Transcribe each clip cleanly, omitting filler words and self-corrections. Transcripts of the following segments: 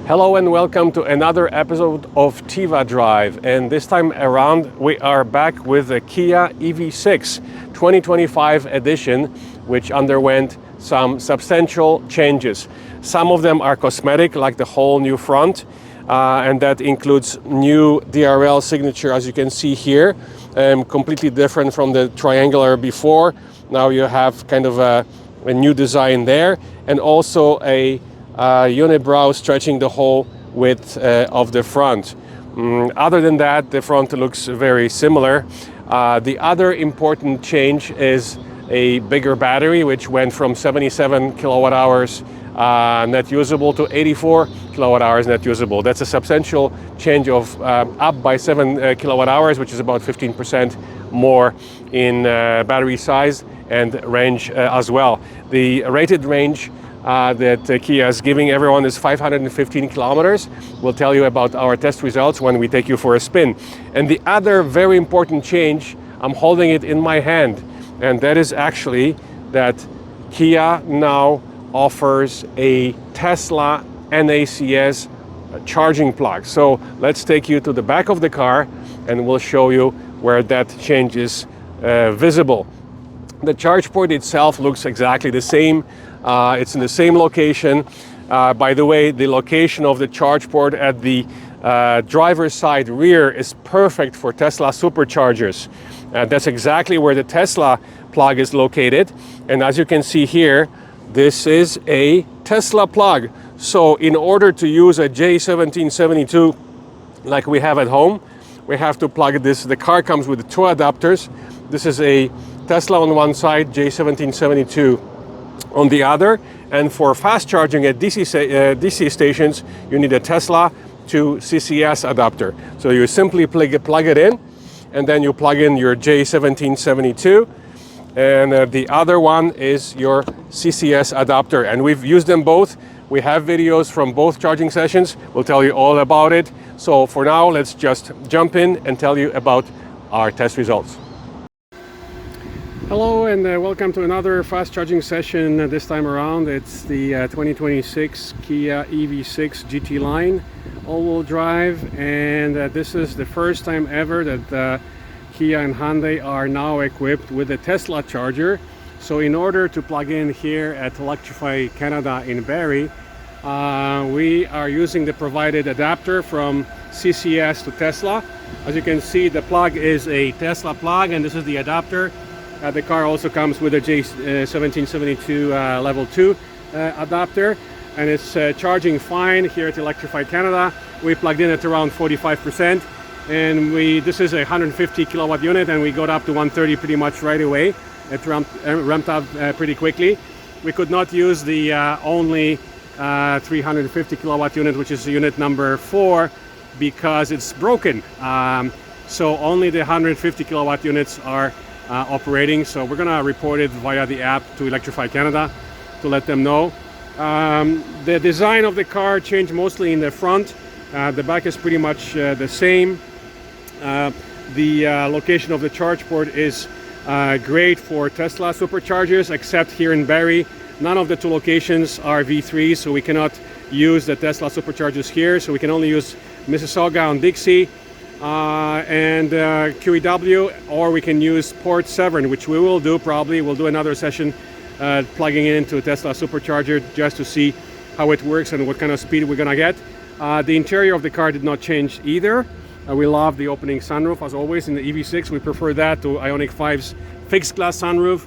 Hello and welcome to another episode of Tiva Drive, and this time around we are back with the Kia EV6 2025 edition, which underwent some substantial changes. Some of them are cosmetic, like the whole new front, and that includes new DRL signature, as you can see here, completely different from the triangular before. Now you have kind of a new design there, and also a unibrow stretching the whole width of the front. Other than that, the front looks very similar. The other important change is a bigger battery, which went from 77 kilowatt hours net usable to 84 kilowatt hours net usable. That's a substantial change of up by 7 kilowatt hours, which is about 15% more in battery size and range as well. The rated range that Kia is giving everyone is 515 kilometers. We'll tell you about our test results when we take you for a spin. And the other very important change, I'm holding it in my hand, and that is actually that Kia now offers a Tesla NACS charging plug. So let's take you to the back of the car and we'll show you where that change is visible. The charge port itself looks exactly the same. It's in the same location. By the way, the location of the charge port at the driver's side rear is perfect for Tesla superchargers. That's exactly where the Tesla plug is located. And as you can see here, this is a Tesla plug. So in order to use a J1772 like we have at home, we have to plug this. The car comes with two adapters. This is a Tesla on one side, J1772 on the other, and for fast charging at DC stations, you need a Tesla to CCS adapter. So you simply plug it in, and then you plug in your J1772, and the other one is your CCS adapter. And we've used them both. We have videos from both charging sessions. We'll tell you all about it. So for now, let's just jump in and tell you about our test results. Hello and welcome to another fast charging session. This time around it's the 2026 Kia EV6 GT line all-wheel drive, and this is the first time ever that Kia and Hyundai are now equipped with a Tesla charger. So in order to plug in here at Electrify Canada in Barrie, we are using the provided adapter from CCS to Tesla. As you can see, the plug is a Tesla plug, and this is the adapter. The car also comes with a J1772 level 2 adapter, and it's charging fine here at Electrify Canada. We plugged in at around 45%, and this is a 150 kilowatt unit, and we got up to 130 pretty much right away. It ramped up pretty quickly. We could not use the only 350 kilowatt unit, which is unit number 4, because it's broken. So only the 150 kilowatt units are operating, so we're gonna report it via the app to Electrify Canada to let them know. The design of the car changed mostly in the front. The back is pretty much the same. The location of the charge port is great for Tesla superchargers, except here in Barrie. None of the two locations are V3, so we cannot use the Tesla superchargers here, so we can only use Mississauga and Dixie and QEW, or we can use Port Severn, which we will do probably. We'll do another session plugging it into a Tesla supercharger just to see how it works and what kind of speed we're gonna get. The interior of the car did not change either. We love the opening sunroof as always in the EV6. We prefer that to Ioniq 5's fixed glass sunroof.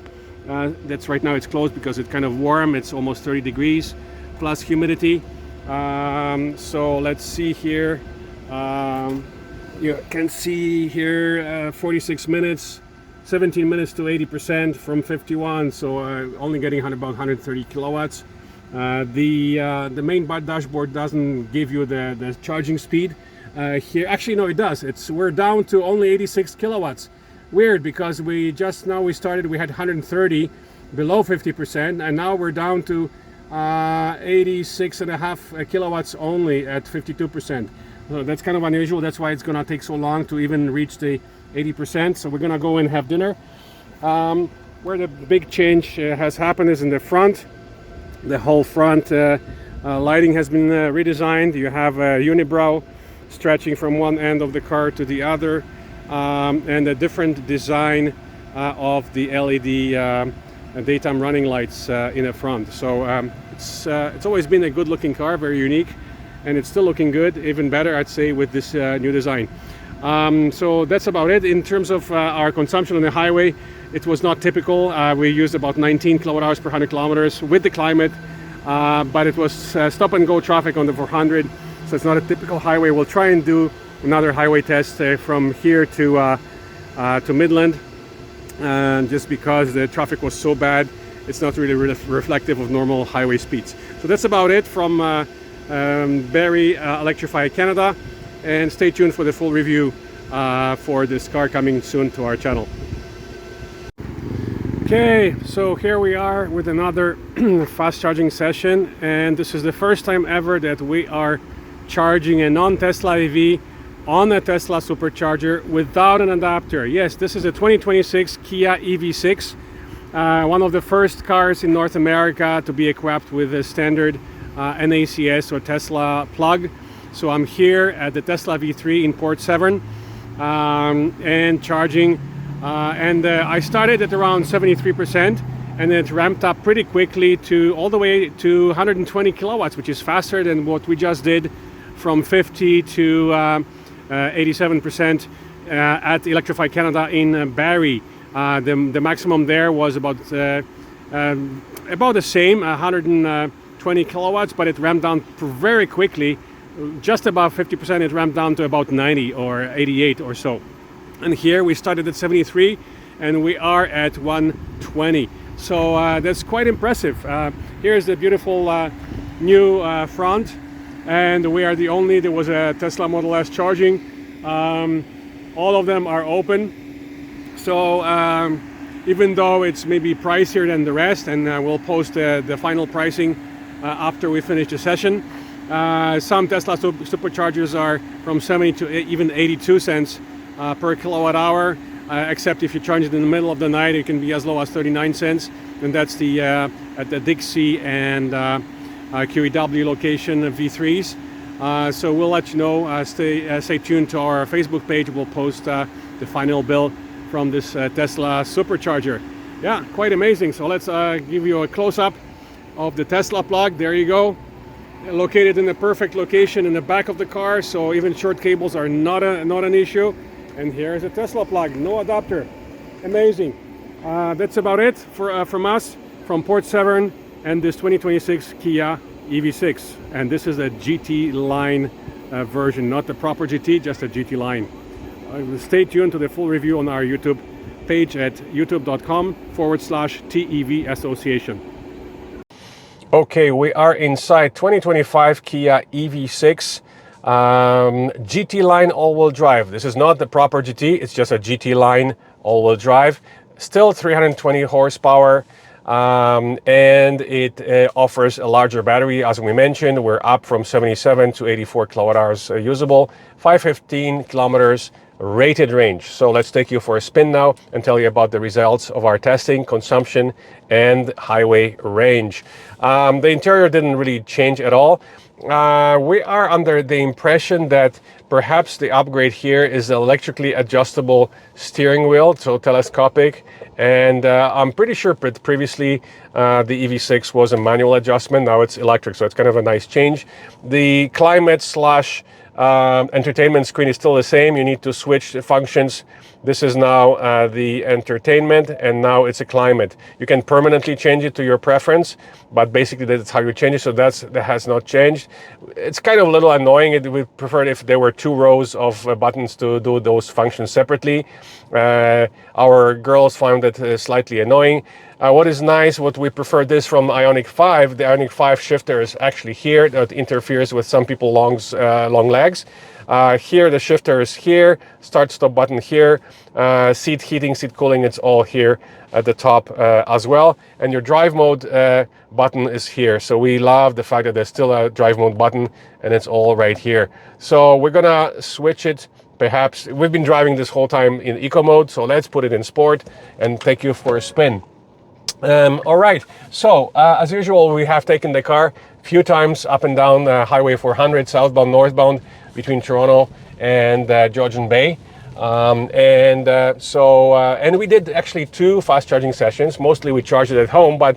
That's right now it's closed because it's kind of warm. It's almost 30 degrees plus humidity. So let's see here. You can see here 46 minutes, 17 minutes to 80% from 51, so only getting about 130 kilowatts. The main dashboard doesn't give you the charging speed. Here, actually no, it does. We're down to only 86 kilowatts. Weird, because we started, we had 130 below 50%, and now we're down to 86.5 kilowatts only at 52%. So that's kind of unusual. That's why it's gonna take so long to even reach the 80%. So we're gonna go and have dinner. Where the big change has happened is in the front. The whole front Lighting has been redesigned. You have a unibrow stretching from one end of the car to the other, and a different design of the LED daytime running lights in the front. So it's always been a good looking car, very unique, and it's still looking good, even better I'd say with this new design. So that's about it. In terms of our consumption on the highway, it was not typical. We used about 19 kilowatt hours per 100 kilometers with the climate, but it was stop and go traffic on the 400, so it's not a typical highway. We'll try and do another highway test from here to Midland, just because the traffic was so bad. It's not really reflective of normal highway speeds. So that's about it from Barrie Electrify Canada, and stay tuned for the full review for this car coming soon to our channel. Okay, so here we are with another fast charging session, and this is the first time ever that we are charging a non-Tesla EV on a Tesla supercharger without an adapter. Yes, this is a 2026 Kia EV6, one of the first cars in North America to be equipped with a standard NACS or Tesla plug. So I'm here at the Tesla V3 in Port Severn and charging, and I started at around 73%, and it ramped up pretty quickly to all the way to 120 kilowatts, which is faster than what we just did from 50 to 87% at Electrify Canada in Barrie. The maximum there was about the same, 120 kilowatts, but it ramped down very quickly. Just above 50%, it ramped down to about 90 or 88 or so. And here we started at 73 and we are at 120. So that's quite impressive. Here's the beautiful new front, and we are the only, there was a Tesla Model S charging. All of them are open. So even though it's maybe pricier than the rest, and we'll post the final pricing after we finish the session. Some Tesla superchargers are from 70 to even 82 cents per kilowatt hour, except if you charge it in the middle of the night, it can be as low as 39 cents. And that's the at the Dixie and QEW location V3s. So we'll let you know. Stay tuned to our Facebook page. We'll post the final bill from this Tesla supercharger. Yeah, quite amazing. So let's give you a close-up of the Tesla plug. There you go. Located in the perfect location in the back of the car, so even short cables are not an issue. And here is a Tesla plug, no adapter. Amazing. That's about it from us, from Port Severn, and this 2026 Kia EV6. And this is a GT line version, not the proper GT, just a GT line. Stay tuned to the full review on our YouTube page at youtube.com/TEV Association. Okay, we are inside 2025 Kia EV6 GT line all-wheel drive. This is not the proper GT, it's just a GT line all-wheel drive. Still 320 horsepower, and it offers a larger battery. As we mentioned, we're up from 77 to 84 kilowatt hours usable, 515 kilometers rated range. So let's take you for a spin now and tell you about the results of our testing, consumption, and highway range. The interior didn't really change at all. We are under the impression that perhaps the upgrade here is the electrically adjustable steering wheel, so telescopic. And I'm pretty sure previously the EV6 was a manual adjustment. Now it's electric, so it's kind of a nice change. The climate slash entertainment screen is still the same. You need to switch the functions. This is now the entertainment, and now it's a climate. You can permanently change it to your preference, but basically that's how you change it, so that has not changed. It's kind of a little annoying. We preferred if there were two rows of buttons to do those functions separately. Our girls found it slightly annoying. What is nice, what we prefer this from Ioniq 5, the Ioniq 5 shifter is actually here. That interferes with some people long legs. Here the shifter is here, start stop button here, seat heating, seat cooling, it's all here at the top as well. And your drive mode button is here. So we love the fact that there's still a drive mode button and it's all right here. So we're gonna switch it. Perhaps we've been driving this whole time in eco mode, so let's put it in sport and take you for a spin. All right, so as usual, we have taken the car a few times up and down Highway 400, southbound, northbound, between Toronto and Georgian Bay. And we did actually 2 fast charging sessions. Mostly we charged it at home, but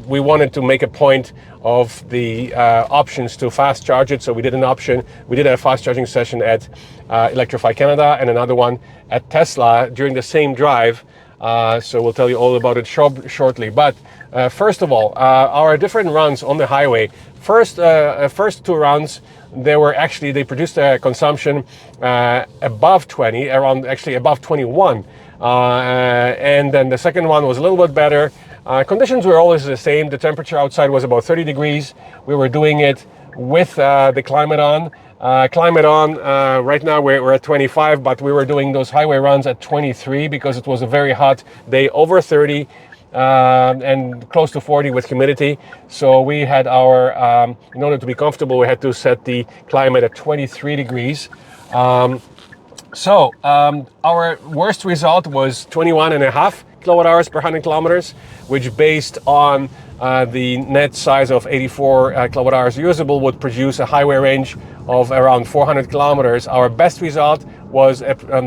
we wanted to make a point of the options to fast charge it. So we did a fast charging session at Electrify Canada and another one at Tesla during the same drive. So we'll tell you all about it shortly. But first of all, our different runs on the highway. First 2 runs, they produced a consumption above 20, actually above 21. And then the second one was a little bit better. Conditions were always the same. The temperature outside was about 30 degrees. We were doing it with the climate on. Right now we're at 25, but we were doing those highway runs at 23 because it was a very hot day, over 30 and close to 40 with humidity. So we had in order to be comfortable, we had to set the climate at 23 degrees. Our worst result was 21.5 kilowatt hours per 100 kilometers, which based on the net size of 84 kilowatt hours usable would produce a highway range of around 400 kilometers. Our best result was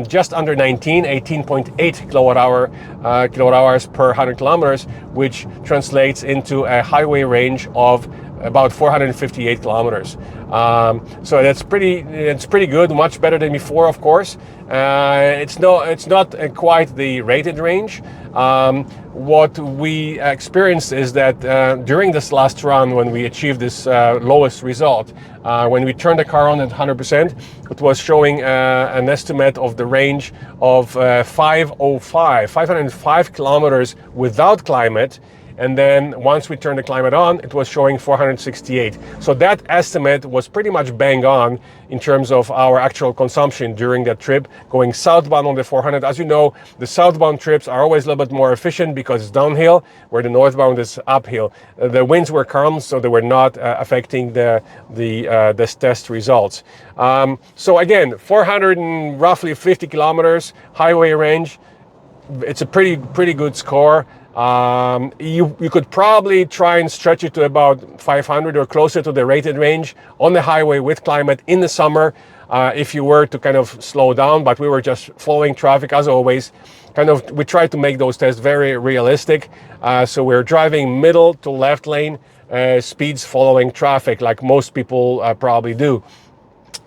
just under 18.8 kilowatt hours per 100 kilometers, which translates into a highway range of about 458 kilometers. So that's pretty good, much better than before, of course. It's not quite the rated range. What we experienced is that during this last run, when we achieved this lowest result, when we turned the car on at 100%, it was showing an estimate of the range of 505 kilometers without climate. And then once we turned the climate on, it was showing 468. So that estimate was pretty much bang on in terms of our actual consumption during that trip, going southbound on the 400. As you know, the southbound trips are always a little bit more efficient because it's downhill, where the northbound is uphill. The winds were calm, so they were not affecting this test results. So again, 400 and roughly 50 kilometers highway range. It's a pretty good score. You could probably try and stretch it to about 500 or closer to the rated range on the highway with climate in the summer if you were to kind of slow down, but we were just following traffic as always. We tried to make those tests very realistic. So we're driving middle to left lane speeds following traffic like most people probably do.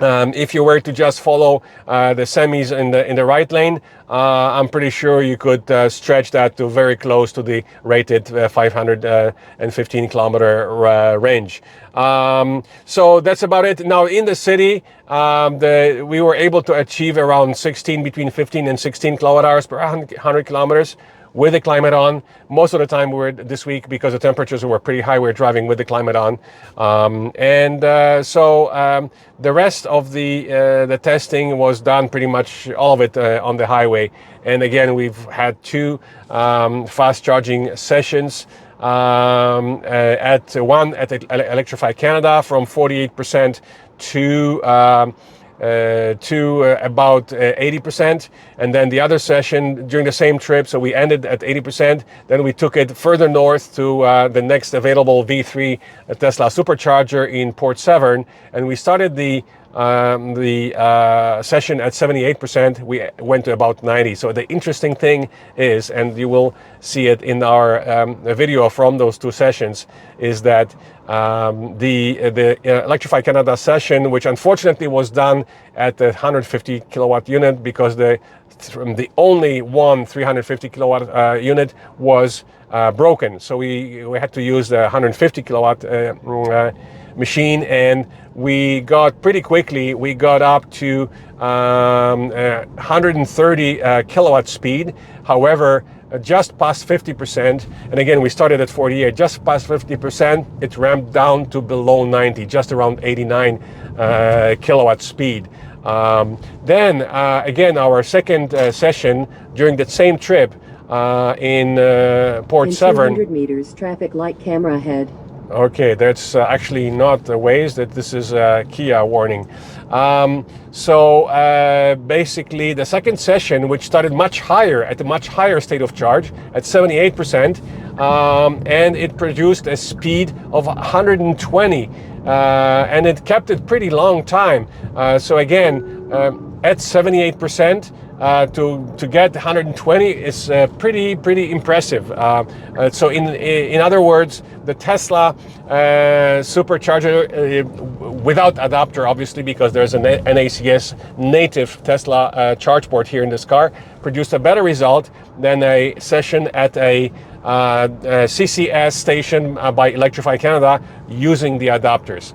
If you were to just follow the semis in the right lane, I'm pretty sure you could stretch that to very close to the rated 515 kilometer range. So that's about it. Now in the city, we were able to achieve around between 15 and 16 kilowatt hours per 100 kilometers. With the climate on. Most of the time this week, because the temperatures were pretty high, we're driving with the climate on. The rest of the testing was done, pretty much all of it on the highway. And again, we've had 2 fast charging sessions. At Electrify Canada from 48% to about 80%, and then the other session during the same trip, so we ended at 80%, then we took it further north to the next available V3 Tesla supercharger in Port Severn, and we started the session at 78%. We went to about 90. So the interesting thing is, and you will see it in our video from those 2 sessions, is that the Electrify Canada session, which unfortunately was done at the 150 kilowatt unit because the only one 350 kilowatt unit was broken. So we had to use the 150 kilowatt machine, and we got up to 130 kilowatt speed. However, just past 50%, and again we started at 48, just past 50%, it ramped down to below 90, just around 89 kilowatt speed. Then again, our second session during that same trip in Port Severn. 200 meters, traffic light camera ahead. Okay, that's actually not the Waze, that this is a Kia warning. Basically the second session, which started much higher, at a much higher state of charge at 78%, and it produced a speed of 120, and it kept it pretty long time. So again, at 78%, to get 120 is pretty impressive. So in other words, the Tesla supercharger without adapter, obviously, because there's an ACS native Tesla charge port here in this car, produced a better result than a session at a CCS station by Electrify Canada using the adapters.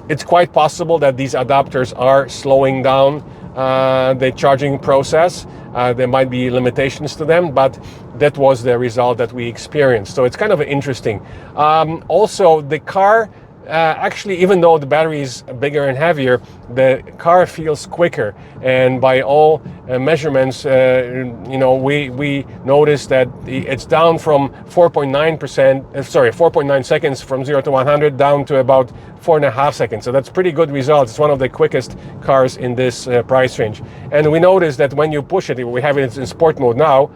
It's quite possible that these adapters are slowing down the charging process. There might be limitations to them, but that was the result that we experienced. So it's kind of interesting. Also, the car, actually, even though the battery is bigger and heavier, the car feels quicker. And by all measurements, we noticed that it's down from 4.9 seconds from 0 to 100 down to about 4.5 seconds. So that's pretty good results. It's one of the quickest cars in this price range. And we noticed that when you push it, we have it in sport mode now,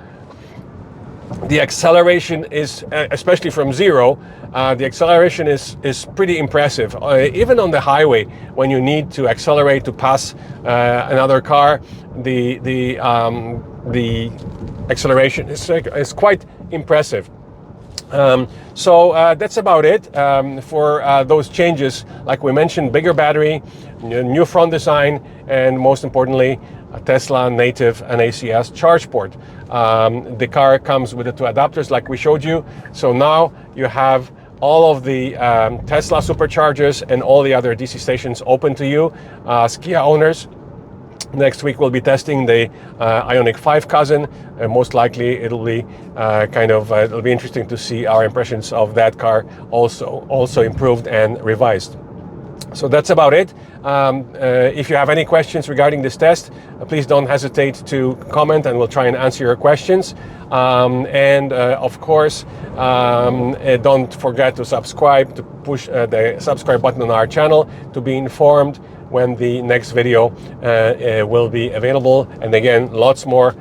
the acceleration is, especially from 0, the acceleration is pretty impressive. Even on the highway, when you need to accelerate to pass another car, the acceleration is quite impressive. That's about it for those changes. Like we mentioned, bigger battery, new front design, and most importantly, a Tesla native and ACS charge port. The car comes with the 2 adapters like we showed you. So now you have all of the Tesla superchargers and all the other DC stations open to you as Kia owners. Next week we'll be testing the Ioniq 5 cousin. Most likely it'll be it'll be interesting to see our impressions of that car also improved and revised. So that's about it. If you have any questions regarding this test, please don't hesitate to comment and we'll try and answer your questions. Of course, don't forget to subscribe, to push the subscribe button on our channel to be informed when the next video will be available. And again, lots more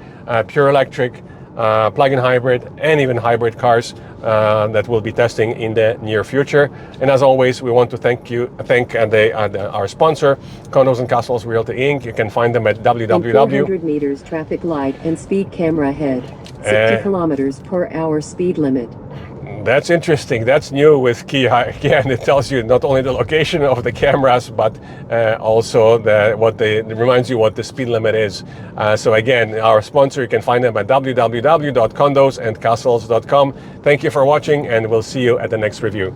pure electric, plug-in hybrid, and even hybrid cars that we'll be testing in the near future. And as always, we want to thank our sponsor, Condos and Castles Realty Inc. You can find them at www. 400 meters traffic light and speed camera ahead. 60 kilometers per hour speed limit. That's interesting. That's new with Kia, and it tells you not only the location of the cameras, but also it reminds you what the speed limit is. So again, our sponsor, you can find them at www.condosandcastles.com. Thank you for watching, and we'll see you at the next review.